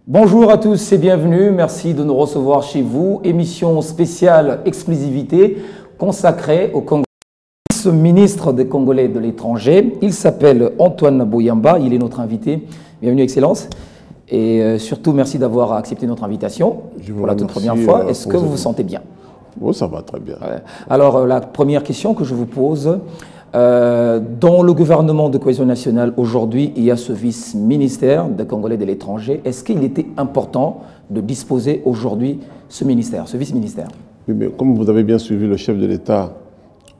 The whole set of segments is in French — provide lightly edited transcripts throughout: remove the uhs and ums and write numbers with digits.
Bonjour à tous et bienvenue. Merci de nous recevoir chez vous. Émission spéciale exclusivité consacrée au Congolais. Ce ministre des Congolais de l'étranger, il s'appelle Antoine Boyamba. Il est notre invité. Bienvenue, Excellence. Et surtout, merci d'avoir accepté notre invitation pour la toute première fois. Est-ce que vous vous sentez bien? Oh, ça va très bien. Ouais. Alors, la première question que je vous pose, dans le gouvernement de cohésion nationale aujourd'hui, il y a ce vice-ministère des Congolais de l'étranger. Est-ce qu'il était important de disposer aujourd'hui ce ministère, ce vice-ministère? Oui, mais comme vous avez bien suivi le chef de l'État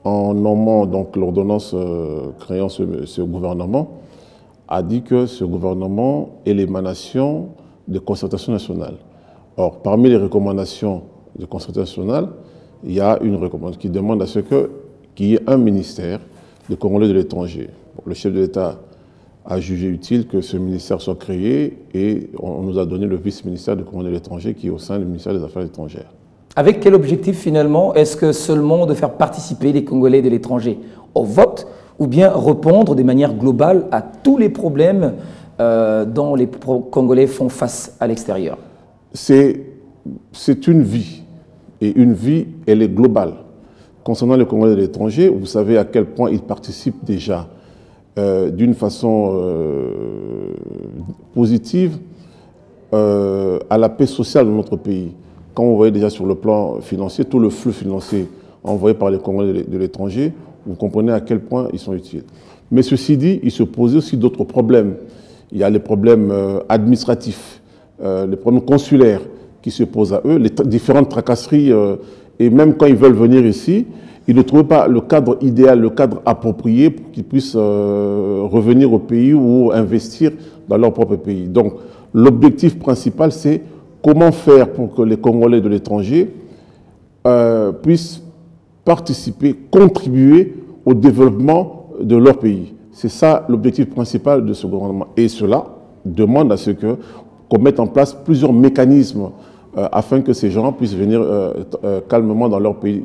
en nommant donc l'ordonnance créant ce gouvernement, a dit que ce gouvernement est l'émanation de concertation nationale. Or, parmi les recommandations de concertation nationale, il y a une recommandation qui demande à ce qu'il y ait un ministère des Congolais de l'étranger. Bon, le chef de l'État a jugé utile que ce ministère soit créé et on nous a donné le vice-ministère des Congolais de l'étranger qui est au sein du ministère des Affaires étrangères. Avec quel objectif finalement? Est-ce que seulement de faire participer les Congolais de l'étranger au vote ou bien répondre de manière globale à tous les problèmes dont les Congolais font face à l'extérieur? C'est une vie. Et une vie, elle est globale. Concernant les Congolais de l'étranger, vous savez à quel point ils participent déjà d'une façon positive à la paix sociale de notre pays. Quand vous voyez déjà sur le plan financier, tout le flux financier envoyé par les Congolais de l'étranger, vous comprenez à quel point ils sont utiles. Mais ceci dit, il se pose aussi d'autres problèmes. Il y a les problèmes administratifs, les problèmes consulaires qui se posent à eux, les différentes tracasseries, et même quand ils veulent venir ici, ils ne trouvent pas le cadre idéal, le cadre approprié pour qu'ils puissent revenir au pays ou investir dans leur propre pays. Donc l'objectif principal, c'est comment faire pour que les Congolais de l'étranger puissent participer, contribuer au développement de leur pays. C'est ça l'objectif principal de ce gouvernement. Et cela demande à ce qu'on mette en place plusieurs mécanismes afin que ces gens puissent venir calmement dans leur pays.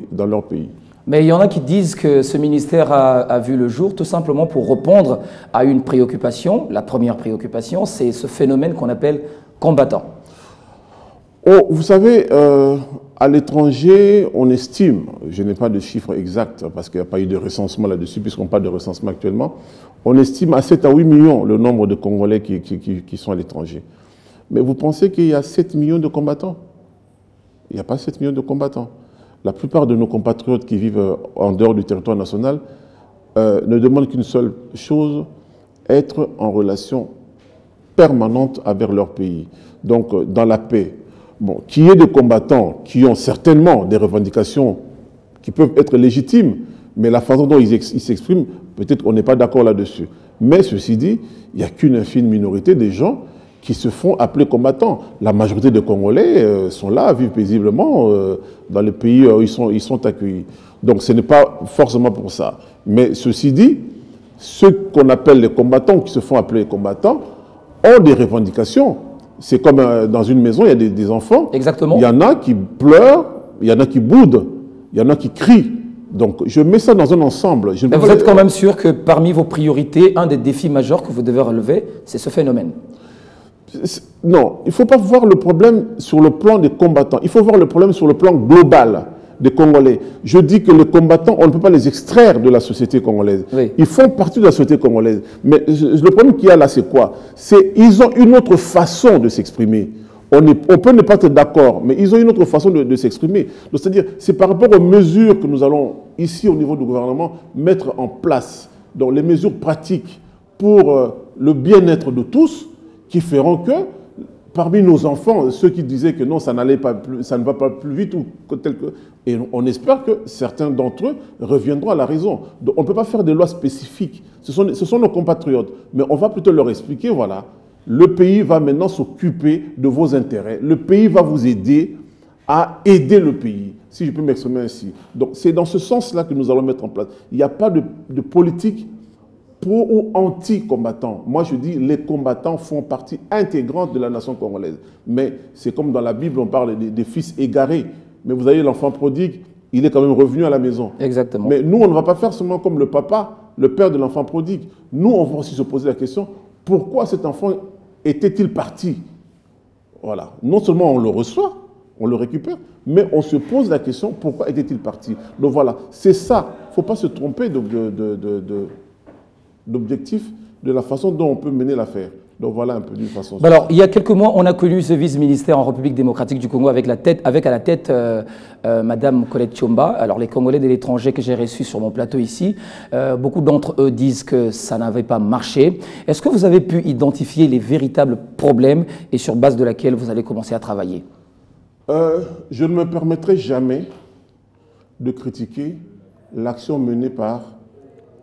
Mais il y en a qui disent que ce ministère a vu le jour tout simplement pour répondre à une préoccupation. La première préoccupation, c'est ce phénomène qu'on appelle combattant. Oh, vous savez, à l'étranger, on estime, je n'ai pas de chiffres exacts parce qu'il n'y a pas eu de recensement là-dessus, puisqu'on parle de recensement actuellement, on estime à 7 à 8 millions le nombre de Congolais qui sont à l'étranger. Mais vous pensez qu'il y a 7 millions de combattants? Il n'y a pas 7 millions de combattants. La plupart de nos compatriotes qui vivent en dehors du territoire national ne demandent qu'une seule chose, être en relation permanente avec leur pays. Donc, dans la paix. Bon, qu'il y ait des combattants qui ont certainement des revendications qui peuvent être légitimes, mais la façon dont ils s'expriment, peut-être qu'on n'est pas d'accord là-dessus. Mais ceci dit, il n'y a qu'une infime minorité des gens qui se font appeler combattants. La majorité des Congolais sont là, vivent paisiblement dans les pays où ils sont accueillis. Donc ce n'est pas forcément pour ça. Mais ceci dit, ceux qu'on appelle les combattants, qui se font appeler combattants, ont des revendications. C'est comme dans une maison, il y a des enfants. Exactement. Il y en a qui pleurent, il y en a qui boudent, il y en a qui crient. Donc je mets ça dans un ensemble. Mais vous êtes quand même sûr que parmi vos priorités, un des défis majeurs que vous devez relever, c'est ce phénomène? Non, il ne faut pas voir le problème sur le plan des combattants. Il faut voir le problème sur le plan global des Congolais. Je dis que les combattants, on ne peut pas les extraire de la société congolaise. Oui. Ils font partie de la société congolaise. Mais le problème qu'il y a là, c'est quoi? C'est qu'ils ont une autre façon de s'exprimer. On peut ne pas être d'accord, mais ils ont une autre façon de s'exprimer. C'est-à-dire, c'est par rapport aux mesures que nous allons, ici au niveau du gouvernement, mettre en place. Donc les mesures pratiques pour le bien-être de tous, qui feront que, parmi nos enfants, ceux qui disaient que non, ça ne va pas plus vite, et on espère que certains d'entre eux reviendront à la raison. Donc, on ne peut pas faire des lois spécifiques. Ce sont nos compatriotes. Mais on va plutôt leur expliquer, voilà, le pays va maintenant s'occuper de vos intérêts. Le pays va vous aider à aider le pays, si je peux m'exprimer ainsi. Donc, c'est dans ce sens-là que nous allons mettre en place. Il n'y a pas de politique pro ou anti-combattants. Moi, je dis les combattants font partie intégrante de la nation congolaise. Mais c'est comme dans la Bible, on parle des fils égarés. Mais vous voyez, l'enfant prodigue, il est quand même revenu à la maison. Exactement. Mais nous, on ne va pas faire seulement comme le papa, le père de l'enfant prodigue. Nous, on va aussi se poser la question, pourquoi cet enfant était-il parti? Voilà. Non seulement on le reçoit, on le récupère, mais on se pose la question, pourquoi était-il parti? Donc voilà, c'est ça. Il ne faut pas se tromper d'objectif, de la façon dont on peut mener l'affaire. Donc voilà un peu d'une façon. Alors, il y a quelques mois, on a connu ce vice-ministère en République démocratique du Congo avec à la tête Madame Colette Tshomba. Alors, les Congolais de l'étranger que j'ai reçus sur mon plateau ici, beaucoup d'entre eux disent que ça n'avait pas marché. Est-ce que vous avez pu identifier les véritables problèmes et sur base de laquelle vous allez commencer à travailler? Je ne me permettrai jamais de critiquer l'action menée par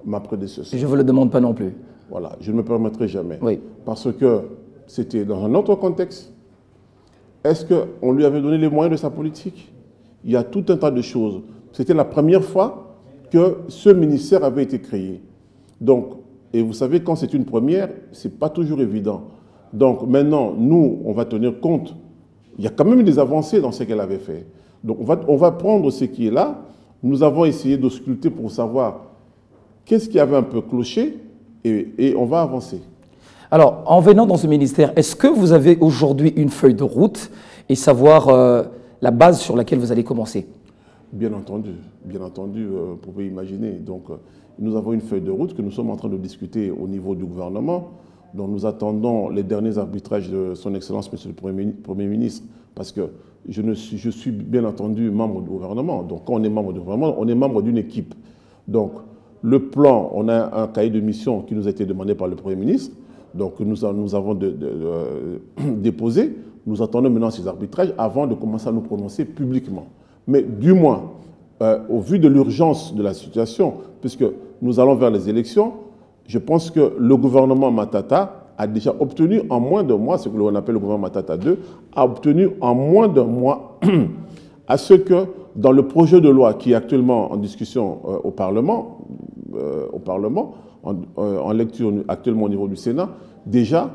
ma prédécesseure. Je ne vous le demande pas non plus. Voilà, je ne me permettrai jamais. Oui. Parce que c'était dans un autre contexte. Est-ce qu'on lui avait donné les moyens de sa politique? Il y a tout un tas de choses. C'était la première fois que ce ministère avait été créé. Donc, et vous savez, quand c'est une première, ce n'est pas toujours évident. Donc maintenant, nous, on va tenir compte. Il y a quand même des avancées dans ce qu'elle avait fait. Donc on va prendre ce qui est là. Nous avons essayé d'ausculter pour savoir qu'est-ce qui avait un peu cloché et on va avancer. Alors, en venant dans ce ministère, est-ce que vous avez aujourd'hui une feuille de route et savoir la base sur laquelle vous allez commencer? Bien entendu, vous pouvez imaginer. Donc, nous avons une feuille de route que nous sommes en train de discuter au niveau du gouvernement. Donc, nous attendons les derniers arbitrages de son Excellence, Monsieur le Premier ministre, parce que je suis bien entendu membre du gouvernement. Donc, quand on est membre du gouvernement, on est membre d'une équipe. Donc, le plan, on a un cahier de mission qui nous a été demandé par le Premier ministre, donc nous avons déposé. Nous attendons maintenant ces arbitrages avant de commencer à nous prononcer publiquement. Mais du moins, au vu de l'urgence de la situation, puisque nous allons vers les élections, je pense que le gouvernement Matata a déjà obtenu en moins d'un mois, ce que l'on appelle le gouvernement Matata 2, a obtenu en moins d'un mois à ce que dans le projet de loi qui est actuellement en discussion au Parlement, en lecture actuellement au niveau du Sénat, déjà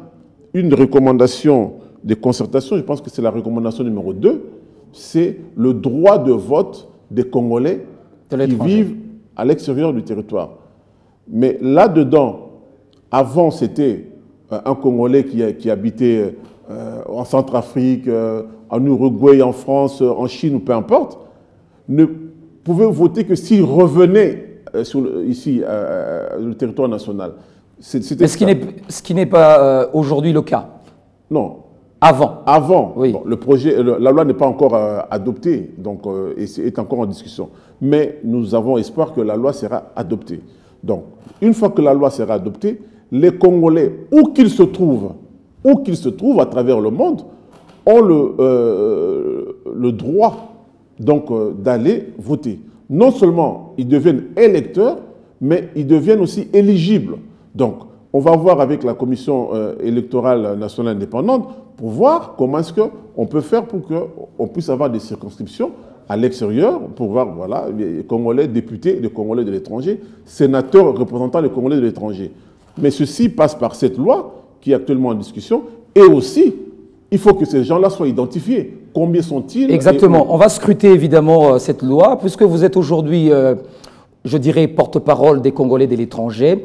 une recommandation des concertations, je pense que c'est la recommandation numéro 2, c'est le droit de vote des Congolais qui vivent à l'extérieur du territoire. Mais là-dedans, avant c'était un Congolais qui habitait en Centrafrique, en Uruguay, en France, en Chine ou peu importe, ne pouvait voter que s'il revenait ici, le territoire national. Ce qui n'est pas aujourd'hui le cas. Non. Avant. Avant. Oui. Bon, la loi n'est pas encore adoptée, donc est encore en discussion. Mais nous avons espoir que la loi sera adoptée. Donc, une fois que la loi sera adoptée, les Congolais, où qu'ils se trouvent à travers le monde, ont le droit d'aller voter. Non seulement ils deviennent électeurs, mais ils deviennent aussi éligibles. Donc, on va voir avec la Commission électorale nationale indépendante pour voir comment est-ce qu'on peut faire pour qu'on puisse avoir des circonscriptions à l'extérieur, pour voir, voilà, les Congolais députés, les Congolais de l'étranger, sénateurs représentant les Congolais de l'étranger. Mais ceci passe par cette loi qui est actuellement en discussion, et aussi, il faut que ces gens-là soient identifiés. Combien sont-ils? Exactement. On va scruter évidemment cette loi, puisque vous êtes aujourd'hui, je dirais, porte-parole des Congolais de l'étranger.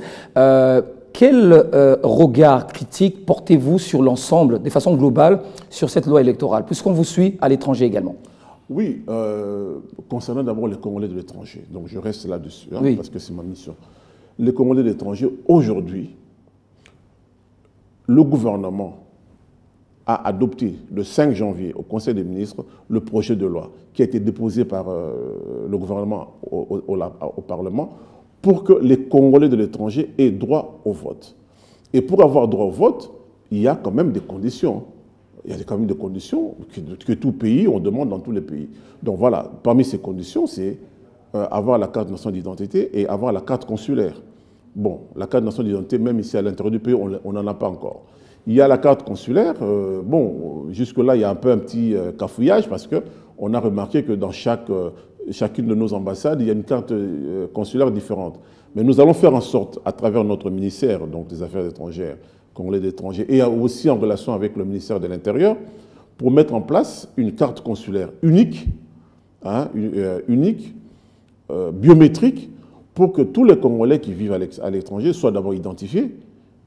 Quel regard critique portez-vous sur l'ensemble, de façon globale, sur cette loi électorale, puisqu'on vous suit à l'étranger également? Oui, concernant d'abord les Congolais de l'étranger, donc je reste là-dessus, hein, oui. Parce que c'est ma mission. Les Congolais de l'étranger, aujourd'hui, le gouvernement a adopté le 5 janvier au Conseil des ministres le projet de loi qui a été déposé par le gouvernement au Parlement pour que les Congolais de l'étranger aient droit au vote. Et pour avoir droit au vote, il y a quand même des conditions. Il y a quand même des conditions que tout pays, on demande dans tous les pays. Donc voilà, parmi ces conditions, c'est avoir la carte nationale d'identité et avoir la carte consulaire. Bon, la carte nationale d'identité, même ici à l'intérieur du pays, on n'en a pas encore. Il y a la carte consulaire. Bon, jusque-là, il y a un peu un petit cafouillage parce qu'on a remarqué que dans chacune de nos ambassades, il y a une carte consulaire différente. Mais nous allons faire en sorte, à travers notre ministère donc des Affaires étrangères, Congolais d'étrangers, et aussi en relation avec le ministère de l'Intérieur, pour mettre en place une carte consulaire unique, hein, biométrique, pour que tous les Congolais qui vivent à l'étranger soient d'abord identifiés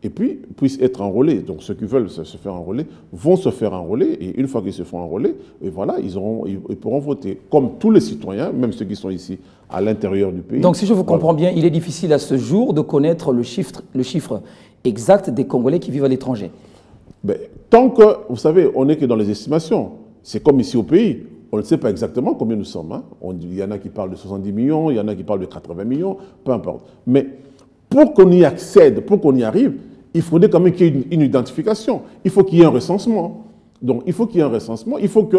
et puis puissent être enrôlés. Donc ceux qui veulent se faire enrôler vont se faire enrôler, et une fois qu'ils se font enrôler, et voilà, ils pourront voter, comme tous les citoyens, même ceux qui sont ici à l'intérieur du pays. Donc si je vous comprends bien, il est difficile à ce jour de connaître le chiffre exact des Congolais qui vivent à l'étranger. Ben, tant que, vous savez, on n'est que dans les estimations. C'est comme ici au pays. On ne sait pas exactement combien nous sommes. Hein. Il y en a qui parlent de 70 millions, il y en a qui parlent de 80 millions, peu importe. Mais pour qu'on y accède, pour qu'on y arrive, il faudrait quand même qu'il y ait une identification. Il faut qu'il y ait un recensement. Donc, il faut qu'il y ait un recensement. Il faut que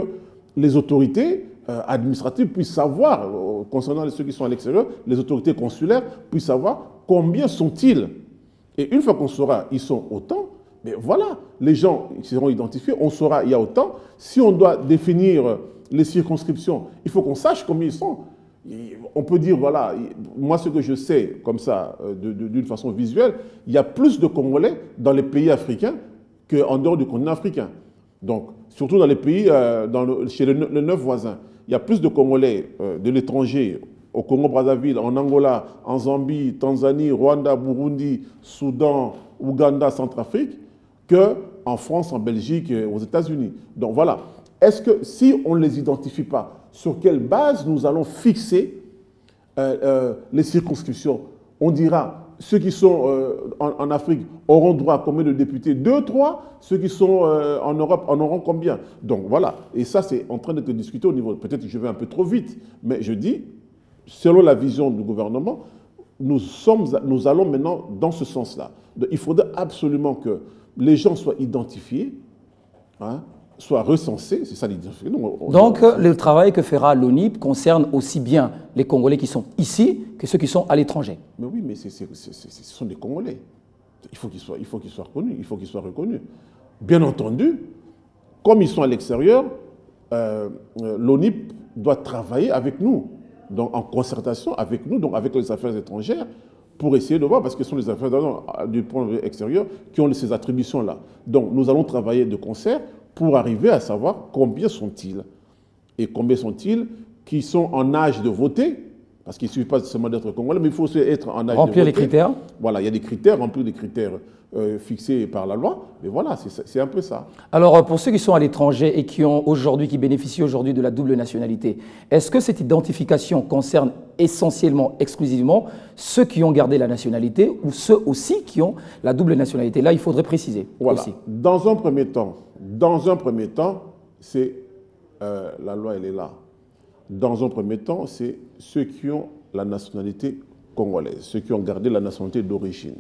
les autorités administratives puissent savoir, concernant ceux qui sont à l'extérieur, les autorités consulaires puissent savoir combien sont-ils. Et une fois qu'on saura, ils sont autant, mais voilà, les gens seront identifiés, on saura, il y a autant. Si on doit définir les circonscriptions, il faut qu'on sache combien ils sont. On peut dire, voilà, moi ce que je sais, comme ça, d'une façon visuelle, il y a plus de Congolais dans les pays africains qu'en dehors du continent africain. Donc, surtout dans les pays, chez les 9 voisins, il y a plus de Congolais de l'étranger, au Congo-Brazzaville, en Angola, en Zambie, Tanzanie, Rwanda, Burundi, Soudan, Ouganda, Centrafrique, qu'en France, en Belgique, aux États-Unis. Donc voilà. Est-ce que si on ne les identifie pas, sur quelle base nous allons fixer les circonscriptions? On dira, ceux qui sont en Afrique auront droit à combien de députés? 2, 3. Ceux qui sont en Europe en auront combien? Donc voilà. Et ça, c'est en train d'être discuté au niveau... Peut-être que je vais un peu trop vite, mais je dis, selon la vision du gouvernement, nous allons maintenant dans ce sens-là. Il faudrait absolument que les gens soient identifiés, hein, soient recensés, c'est ça l'identification. Donc le travail que fera l'ONIP concerne aussi bien les Congolais qui sont ici que ceux qui sont à l'étranger. Mais oui, mais ce sont des Congolais. Il faut qu'ils soient reconnus, il faut qu'ils soient reconnus. Bien entendu, comme ils sont à l'extérieur, l'ONIP doit travailler avec nous, donc en concertation avec nous, donc avec les affaires étrangères, pour essayer de voir, parce que ce sont les affaires du point de vue extérieur qui ont ces attributions-là. Donc nous allons travailler de concert pour arriver à savoir combien sont-ils. Et combien sont-ils qui sont en âge de voter, parce qu'il ne suffit pas seulement d'être Congolais, mais il faut aussi être en âge de voter. Remplir les critères. Voilà, il y a des critères, remplir des critères fixés par la loi, mais voilà, c'est un peu ça. Alors, pour ceux qui sont à l'étranger et qui bénéficient aujourd'hui de la double nationalité, est-ce que cette identification concerne essentiellement, exclusivement, ceux qui ont gardé la nationalité ou ceux aussi qui ont la double nationalité? Là, il faudrait préciser. Voilà. Aussi. Dans un premier temps, c'est la loi, elle est là. Dans un premier temps, c'est ceux qui ont la nationalité congolaise, ceux qui ont gardé la nationalité d'origine,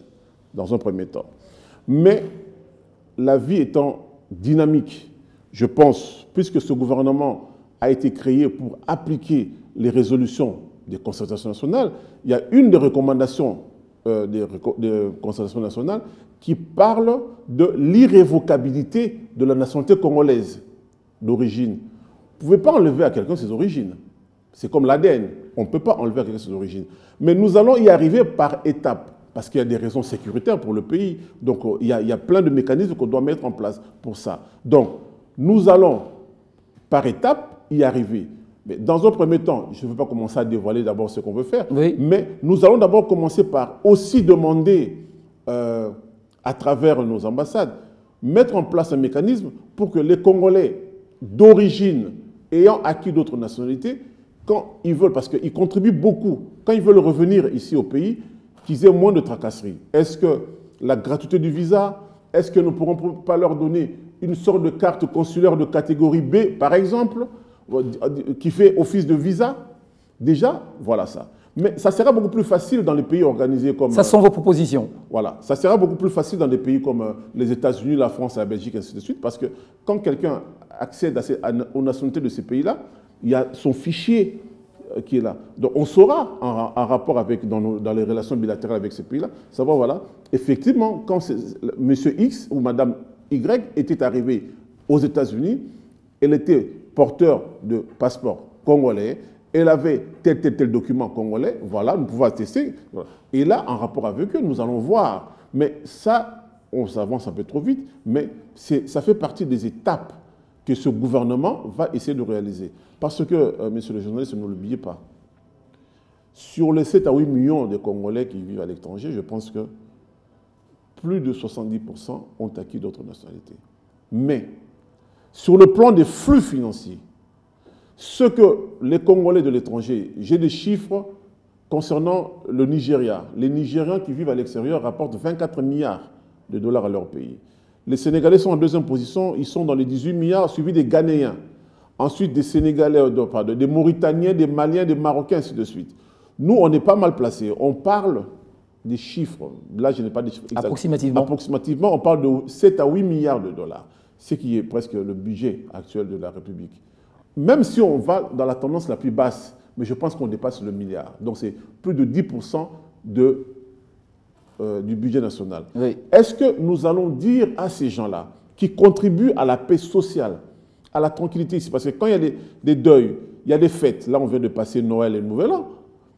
dans un premier temps. Mais la vie étant dynamique, je pense, puisque ce gouvernement a été créé pour appliquer les résolutions des concertations nationales, il y a une des recommandations des concertations nationales qui parle de l'irrévocabilité de la nationalité congolaise d'origine. Vous ne pouvez pas enlever à quelqu'un ses origines. C'est comme l'ADN. On ne peut pas enlever à quelqu'un ses origines. Mais nous allons y arriver par étapes, parce qu'il y a des raisons sécuritaires pour le pays. Donc, il y a plein de mécanismes qu'on doit mettre en place pour ça. Donc, nous allons par étapes y arriver. Mais dans un premier temps, je ne veux pas commencer à dévoiler d'abord ce qu'on veut faire, oui. Mais nous allons d'abord commencer par aussi demander, à travers nos ambassades, mettre en place un mécanisme pour que les Congolais d'origine ayant acquis d'autres nationalités, quand ils veulent, parce qu'ils contribuent beaucoup, quand ils veulent revenir ici au pays, qu'ils aient moins de tracasseries. Est-ce que la gratuité du visa, est-ce que nous ne pourrons pas leur donner une sorte de carte consulaire de catégorie B, par exemple, qui fait office de visa? Déjà, voilà ça. Mais ça sera beaucoup plus facile dans les pays organisés comme... Ça sont vos propositions. Voilà. Ça sera beaucoup plus facile dans des pays comme les États-Unis, la France, la Belgique, et ainsi de suite, parce que quand quelqu'un accède aux nationalités de ces pays-là, il y a son fichier qui est là. Donc on saura, en rapport avec, dans les relations bilatérales avec ces pays-là, savoir, voilà, effectivement, quand M. X ou Mme Y était arrivé aux États-Unis, elle était porteur de passeport congolais, elle avait tel document congolais, voilà, nous pouvons attester. Et là, en rapport avec eux, nous allons voir. Mais ça, on s'avance un peu trop vite, mais ça fait partie des étapes que ce gouvernement va essayer de réaliser. Parce que, monsieur le journaliste, ne l'oubliez pas, sur les 7 à 8 millions de Congolais qui vivent à l'étranger, je pense que plus de 70% ont acquis d'autres nationalités. Mais, sur le plan des flux financiers, ce que les Congolais de l'étranger, j'ai des chiffres concernant le Nigeria. Les Nigérians qui vivent à l'extérieur rapportent 24 milliards de dollars à leur pays. Les Sénégalais sont en deuxième position, ils sont dans les 18 milliards, suivis des Ghanéens. Ensuite, des Sénégalais, des Mauritaniens, des Maliens, des Marocains, ainsi de suite. Nous, on est pas mal placés. On parle des chiffres. Là, je n'ai pas des chiffres exacts. Approximativement. Approximativement, on parle de 7 à 8 milliards de dollars, ce qui est presque le budget actuel de la République. Même si on va dans la tendance la plus basse, mais je pense qu'on dépasse le milliard. Donc, c'est plus de 10% du budget national. Oui. Est-ce que nous allons dire à ces gens-là, qui contribuent à la paix sociale, à la tranquillité ici, parce que quand il y a des deuils, il y a des fêtes, là on vient de passer Noël et le Nouvel An,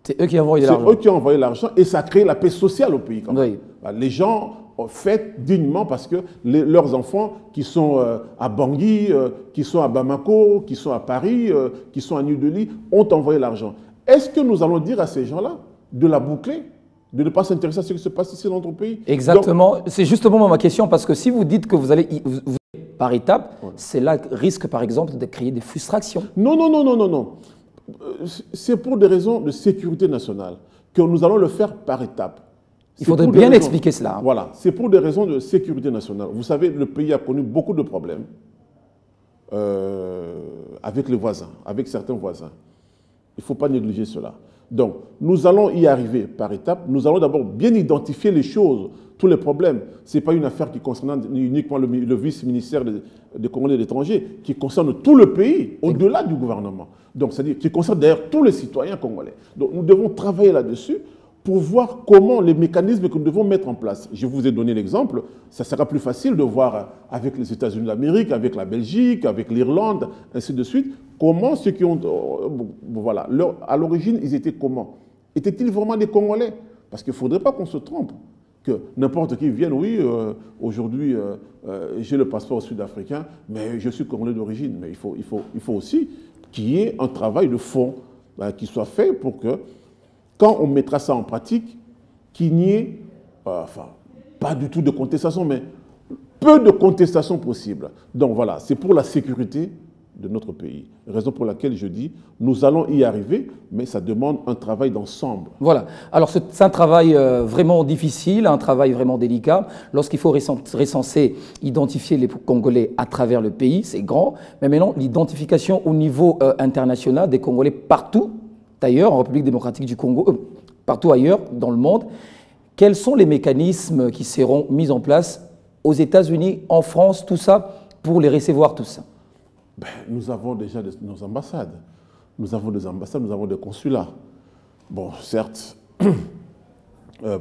c'est eux qui ont envoyé l'argent. C'est eux qui ont envoyé l'argent et ça crée la paix sociale au pays. Quand même. Oui. Les gens fêtent dignement parce que leurs enfants qui sont à Bangui, qui sont à Bamako, qui sont à Paris, qui sont à New Delhi, ont envoyé l'argent. Est-ce que nous allons dire à ces gens-là de la boucler, de ne pas s'intéresser à ce qui se passe ici dans notre pays? Exactement. C'est justement ma question, parce que si vous dites que vous allez par étapes, ouais, cela risque par exemple de créer des frustrations. Non, non, non, non, non, non. C'est pour des raisons de sécurité nationale que nous allons le faire par étapes. Il faudrait bien expliquer cela. Voilà, c'est pour des raisons de sécurité nationale. Vous savez, le pays a connu beaucoup de problèmes avec les voisins, avec certains voisins. Il ne faut pas négliger cela. Donc, nous allons y arriver par étapes. Nous allons d'abord bien identifier les choses, tous les problèmes. Ce n'est pas une affaire qui concerne uniquement le vice-ministère des Congolais de l'étranger, qui concerne tout le pays, au-delà du gouvernement. Donc, c'est-à-dire qui concerne d'ailleurs tous les citoyens congolais. Donc, nous devons travailler là-dessus pour voir comment les mécanismes que nous devons mettre en place. Je vous ai donné l'exemple, ça sera plus facile de voir avec les États-Unis d'Amérique, avec la Belgique, avec l'Irlande, ainsi de suite, comment ceux qui ont... voilà, à l'origine, ils étaient comment? Étaient-ils vraiment des Congolais? Parce qu'il ne faudrait pas qu'on se trompe, que n'importe qui vienne, oui, aujourd'hui, j'ai le passeport sud-africain, mais je suis Congolais d'origine. Mais il faut aussi qu'il y ait un travail de fond qui soit fait pour que, quand on mettra ça en pratique, qu'il n'y ait, pas du tout de contestation, mais peu de contestation possible. Donc voilà, c'est pour la sécurité de notre pays. Raison pour laquelle je dis, nous allons y arriver, mais ça demande un travail d'ensemble. Voilà. Alors c'est un travail vraiment difficile, un travail vraiment délicat. Lorsqu'il faut recenser, identifier les Congolais à travers le pays, c'est grand. Mais maintenant, l'identification au niveau international des Congolais partout, d'ailleurs, en République démocratique du Congo, partout ailleurs dans le monde, quels sont les mécanismes qui seront mis en place aux États-Unis, en France, tout ça, pour les recevoir, tout ça? Nous avons déjà nos ambassades. Nous avons des ambassades, nous avons des consulats. Bon, certes,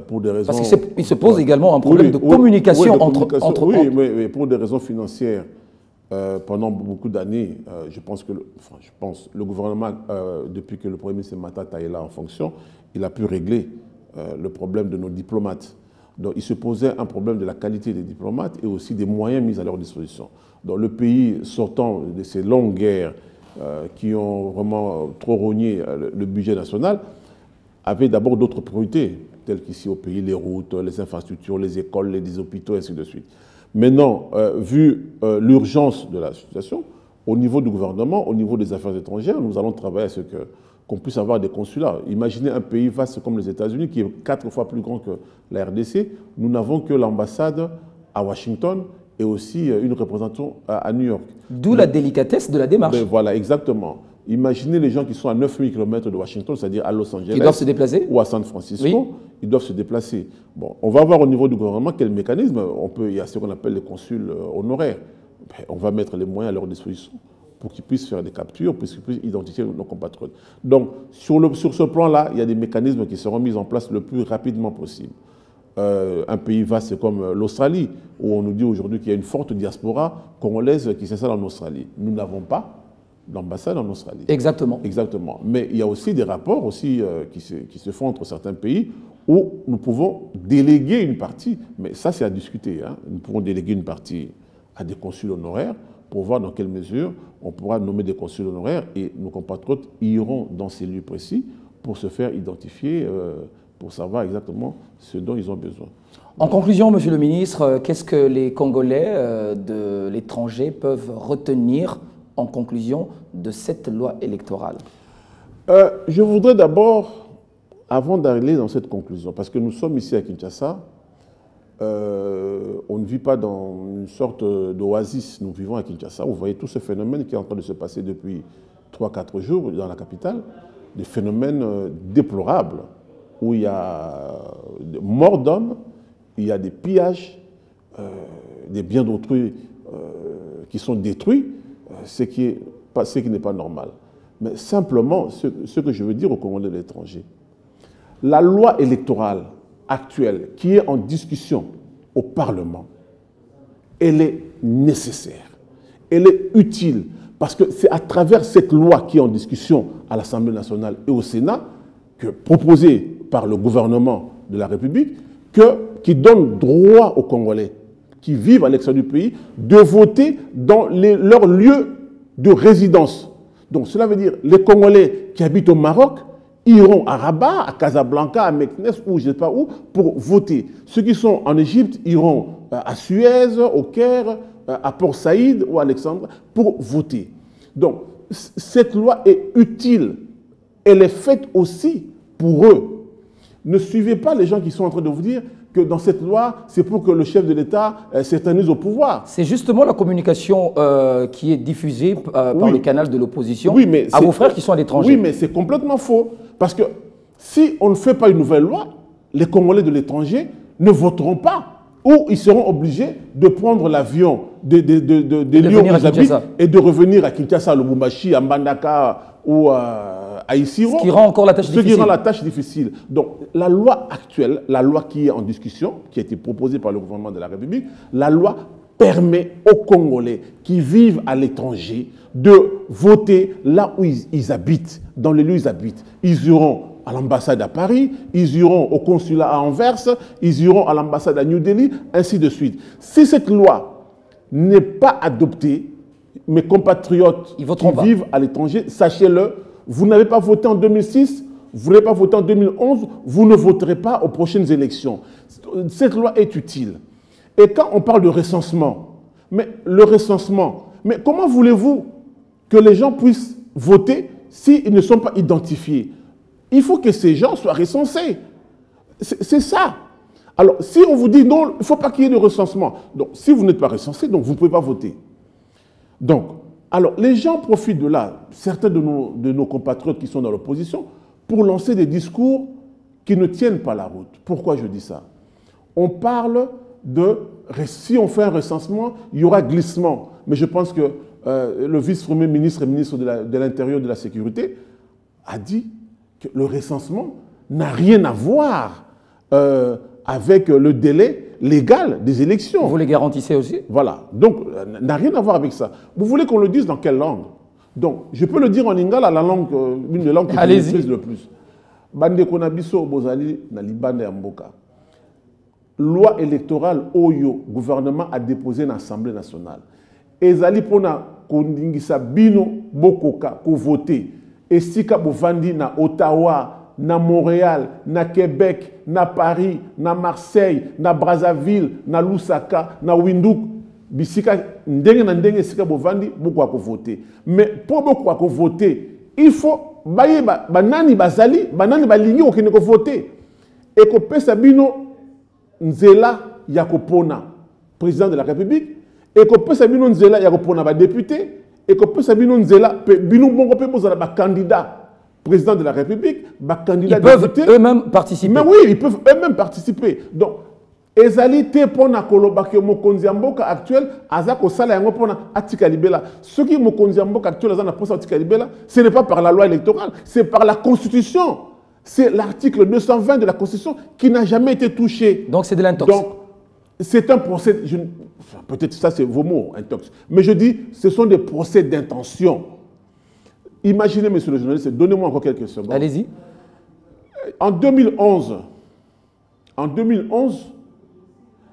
pour des raisons... Parce qu'il se pose également un problème de communication entre... Oui, pour des raisons financières. Pendant beaucoup d'années, je pense que le gouvernement, depuis que le Premier ministre Matata est là en fonction, il a pu régler le problème de nos diplomates. Donc il se posait un problème de la qualité des diplomates et aussi des moyens mis à leur disposition. Donc le pays sortant de ces longues guerres qui ont vraiment trop rogné le budget national, avait d'abord d'autres priorités, telles qu'ici au pays, les routes, les infrastructures, les écoles, les hôpitaux, et ainsi de suite. Maintenant, vu l'urgence de la situation, au niveau du gouvernement, au niveau des affaires étrangères, nous allons travailler à ce qu'on puisse avoir des consulats. Imaginez un pays vaste comme les États-Unis, qui est 4 fois plus grand que la RDC. Nous n'avons que l'ambassade à Washington et aussi une représentation à New York. D'où la délicatesse de la démarche. Voilà, exactement. Imaginez les gens qui sont à 9000 km de Washington, c'est-à-dire à Los Angeles. Ils doivent se déplacer. Ou à San Francisco. Oui. Ils doivent se déplacer. Bon, on va voir au niveau du gouvernement quel mécanisme. Il y a ce qu'on appelle les consuls honoraires. On va mettre les moyens à leur disposition pour qu'ils puissent faire des captures, pour qu'ils puissent identifier nos compatriotes. Donc, sur ce plan-là, il y a des mécanismes qui seront mis en place le plus rapidement possible. Un pays vaste comme l'Australie, où on nous dit aujourd'hui qu'il y a une forte diaspora congolaise qui s'installe en Australie. Nous n'avons pas d'ambassade en Australie. Exactement. Exactement. Mais il y a aussi des rapports aussi, qui se font entre certains pays où nous pouvons déléguer une partie, mais ça c'est à discuter, hein. Nous pouvons déléguer une partie à des consuls honoraires pour voir dans quelle mesure on pourra nommer des consuls honoraires et nos compatriotes iront dans ces lieux précis pour se faire identifier pour savoir exactement ce dont ils ont besoin. En conclusion, Monsieur le ministre, qu'est-ce que les Congolais de l'étranger peuvent retenir en conclusion de cette loi électorale? Je voudrais d'abord, avant d'aller dans cette conclusion, parce que nous sommes ici à Kinshasa, on ne vit pas dans une sorte d'oasis, nous vivons à Kinshasa. Vous voyez tout ce phénomène qui est en train de se passer depuis 3-4 jours dans la capitale, des phénomènes déplorables, où il y a des morts d'hommes, il y a des pillages, des biens d'autrui qui sont détruits, ce qui n'est pas normal. Mais simplement, ce que je veux dire aux Congolais de l'étranger, la loi électorale actuelle qui est en discussion au Parlement, elle est nécessaire, elle est utile, parce que c'est à travers cette loi qui est en discussion à l'Assemblée nationale et au Sénat, proposée par le gouvernement de la République, qui donne droit aux Congolais qui vivent à l'extérieur du pays de voter dans leur lieu de résidence. Donc cela veut dire les Congolais qui habitent au Maroc iront à Rabat, à Casablanca, à Meknes ou je ne sais pas où pour voter. Ceux qui sont en Égypte iront à Suez, au Caire, à Port Saïd ou à Alexandre pour voter. Donc cette loi est utile. Elle est faite aussi pour eux. Ne suivez pas les gens qui sont en train de vous dire que dans cette loi, c'est pour que le chef de l'État s'éternise au pouvoir. C'est justement la communication qui est diffusée par les canaux de l'opposition à vos frères qui sont à l'étranger. Oui, mais c'est complètement faux. Parce que si on ne fait pas une nouvelle loi, les Congolais de l'étranger ne voteront pas. Ou ils seront obligés de prendre l'avion des lieux où ils habitent et de revenir à Kinshasa, à Lubumbashi, à Mbandaka ou à Isiro. Ce qui rend encore la tâche difficile. Ce qui rend la tâche difficile. Donc, la loi actuelle, la loi qui est en discussion, qui a été proposée par le gouvernement de la République, la loi permet aux Congolais qui vivent à l'étranger de voter là où ils habitent, dans les lieux où ils habitent. Ils iront à l'ambassade à Paris, ils iront au consulat à Anvers, ils iront à l'ambassade à New Delhi, ainsi de suite. Si cette loi n'est pas adoptée, mes compatriotes qui vivent à l'étranger, sachez-le, vous n'avez pas voté en 2006, vous n'avez pas voté en 2011, vous ne voterez pas aux prochaines élections. Cette loi est utile. Et quand on parle de recensement, mais le recensement, mais comment voulez-vous que les gens puissent voter s'ils ne sont pas identifiés? Il faut que ces gens soient recensés. C'est ça. Alors, si on vous dit non, il ne faut pas qu'il y ait de recensement. Donc, si vous n'êtes pas recensé, donc vous ne pouvez pas voter. Donc, alors, les gens profitent de là, certains de nos compatriotes qui sont dans l'opposition, pour lancer des discours qui ne tiennent pas la route. Pourquoi je dis ça? On parle de, si on fait un recensement, il y aura glissement. Mais je pense que le vice-premier ministre et ministre de l'Intérieur et de la Sécurité a dit que le recensement n'a rien à voir avec le délai légal des élections. Vous les garantissez aussi? Voilà. Donc, n'a rien à voir avec ça. Vous voulez qu'on le dise dans quelle langue? Donc, je peux le dire en lingala, la langue, une des langues que je maîtrise le plus. Bande konabiso bozali na libanda ya mboka. Loi électorale Oyo, gouvernement a déposé dans l'Assemblée nationale. Ezali pona kondingisa bino bokoka ko voter. Esika bovandi na Ottawa, na Montréal, na Québec, na Paris, na Marseille, na Brazzaville, na Lusaka, na Windhoek, bisika ndenge na ndenge esika bovandi boko ko voter. Mais pour boko ko voter, il faut bayeba banani bazali, banani balingi okene ko voter. Et ko pesa bino nzela ya kopona président de la République, et ko pesa bino nzela ya kopona ba député, et que peut sabino nzela bino bongo pe bozala ba candidat président de la République, ba candidat député. Ils peuvent eux-mêmes participer. Mais oui, ils peuvent eux-mêmes participer. Donc ezali te pona koloba ke mokonzi ya mboka actuel aza ko sala yango pona atika libela. Ce qui mokonzi ya mboka actuel aza na posa atika libela, ce n'est pas par la loi électorale, c'est par la Constitution. C'est l'article 220 de la Constitution qui n'a jamais été touché. Donc c'est de l'intox. Donc c'est un procès, peut-être ça c'est vos mots, intox, mais je dis ce sont des procès d'intention. Imaginez, monsieur le journaliste, donnez-moi encore quelques secondes. Allez-y. En 2011,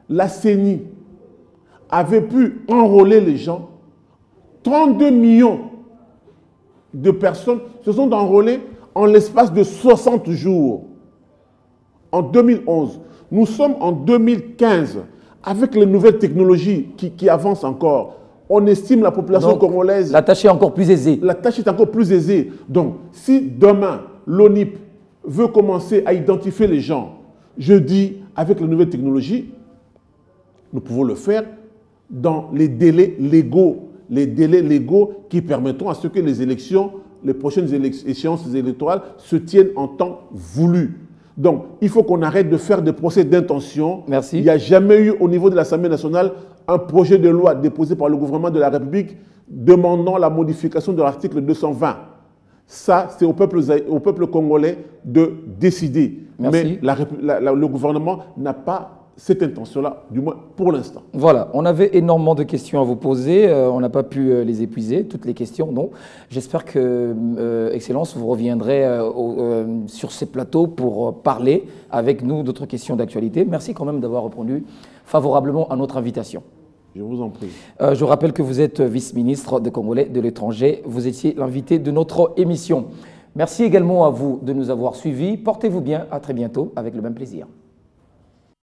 la CENI avait pu enrôler les gens. 32 millions de personnes se sont enrôlées en l'espace de 60 jours. en 2011. Nous sommes en 2015. Avec les nouvelles technologies qui avancent encore, on estime la population congolaise... La tâche est encore plus aisée. La tâche est encore plus aisée. Donc, si demain, l'ONIP veut commencer à identifier les gens, je dis, avec les nouvelles technologies, nous pouvons le faire dans les délais légaux qui permettront à ce que les élections, les prochaines échéances électorales se tiennent en temps voulu. Donc, il faut qu'on arrête de faire des procès d'intention. Merci. Il n'y a jamais eu au niveau de l'Assemblée nationale un projet de loi déposé par le gouvernement de la République demandant la modification de l'article 220. Ça, c'est au peuple congolais de décider. Merci. Mais le gouvernement n'a pas cette intention-là, du moins pour l'instant. Voilà, on avait énormément de questions à vous poser, on n'a pas pu les épuiser, toutes les questions, non. J'espère que, Excellence, vous reviendrez sur ces plateaux pour parler avec nous d'autres questions d'actualité. Merci quand même d'avoir répondu favorablement à notre invitation. Je vous en prie. Je rappelle que vous êtes vice-ministre des Congolais de l'étranger, vous étiez l'invité de notre émission. Merci également à vous de nous avoir suivis, portez-vous bien, à très bientôt avec le même plaisir.